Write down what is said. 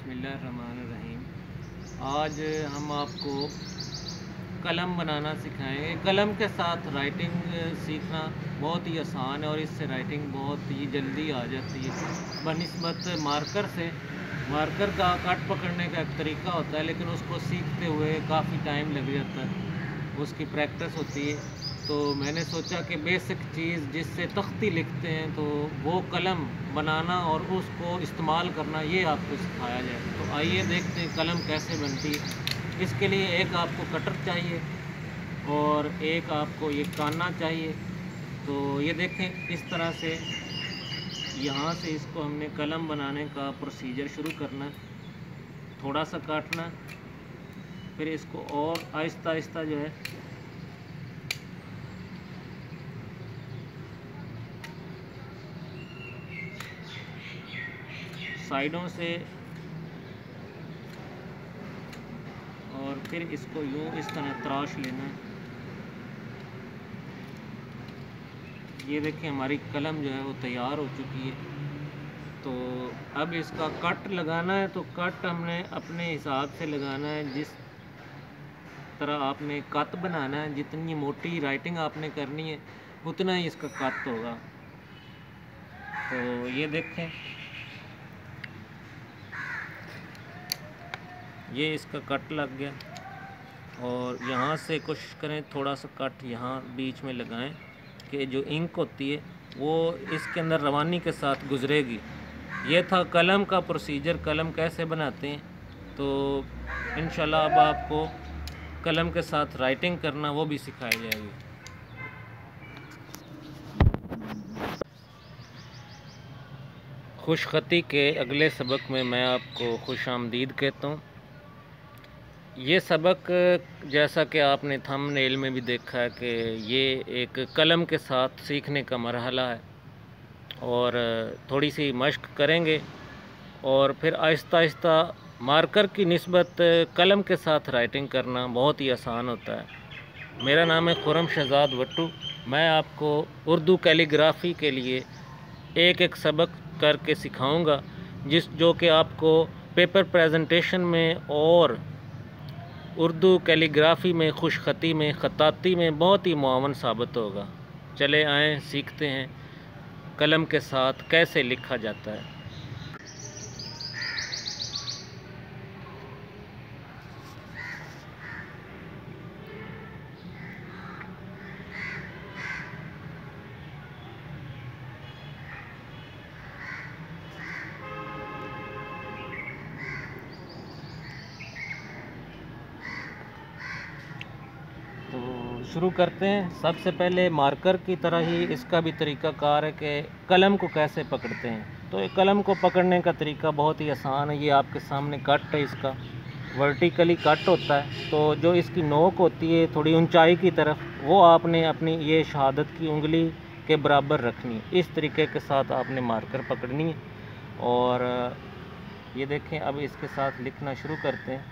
बिस्मिल्लाहिर्रहमानिर्रहीम। आज हम आपको कलम बनाना सिखाएंगे। कलम के साथ राइटिंग सीखना बहुत ही आसान है और इससे राइटिंग बहुत ही जल्दी आ जाती है बनिस्बत मार्कर से। मार्कर का कट पकड़ने का एक तरीका होता है, लेकिन उसको सीखते हुए काफ़ी टाइम लग जाता है, उसकी प्रैक्टिस होती है। तो मैंने सोचा कि बेसिक चीज़ जिससे तख्ती लिखते हैं तो वो कलम बनाना और उसको इस्तेमाल करना, ये आपको सिखाया जाए। तो आइए देखते हैं कलम कैसे बनती है। इसके लिए एक आपको कटर चाहिए और एक आपको ये काना चाहिए। तो ये देखें, इस तरह से यहाँ से इसको हमने कलम बनाने का प्रोसीजर शुरू करना है। थोड़ा सा काटना, फिर इसको और आहिस्ता आहिस्ता जो है साइडों से, और फिर इसको यूँ इस तरह तराश लेना। ये देखें, हमारी कलम जो है वो तैयार हो चुकी है। तो अब इसका कट लगाना है। तो कट हमने अपने हिसाब से लगाना है, जिस तरह आपने कट बनाना है, जितनी मोटी राइटिंग आपने करनी है उतना ही इसका कट होगा। तो ये देखें, ये इसका कट लग गया और यहाँ से कोशिश करें थोड़ा सा कट यहाँ बीच में लगाएं कि जो इंक होती है वो इसके अंदर रवानी के साथ गुजरेगी। ये था कलम का प्रोसीजर, कलम कैसे बनाते हैं। तो इंशाल्लाह अब आपको कलम के साथ राइटिंग करना वो भी सिखाई जाएगी। खुशखती के अगले सबक में मैं आपको खुश आमदीद कहता हूँ। ये सबक, जैसा कि आपने थंबनेल में भी देखा है, कि ये एक कलम के साथ सीखने का मरहला है और थोड़ी सी मश्क करेंगे और फिर आहिस्ता आहिस्ता मार्कर की निस्बत कलम के साथ राइटिंग करना बहुत ही आसान होता है। मेरा नाम है खुर्रम शहजाद वट्टू। मैं आपको उर्दू कैलीग्राफ़ी के लिए एक एक सबक करके सिखाऊंगा, जो कि आपको पेपर प्रेजेंटेशन में और उर्दू कैलीग्राफ़ी में, खुशखती में, ख़ताती में बहुत ही मुआवन साबित होगा। चले आएँ सीखते हैं कलम के साथ कैसे लिखा जाता है। तो शुरू करते हैं। सबसे पहले मार्कर की तरह ही इसका भी तरीक़ाकार है कि कलम को कैसे पकड़ते हैं। तो कलम को पकड़ने का तरीका बहुत ही आसान है। ये आपके सामने कट है, इसका वर्टिकली कट होता है। तो जो इसकी नोक होती है थोड़ी ऊंचाई की तरफ, वो आपने अपनी ये शहादत की उंगली के बराबर रखनी है। इस तरीके के साथ आपने मार्कर पकड़नी है। और ये देखें, अब इसके साथ लिखना शुरू करते हैं।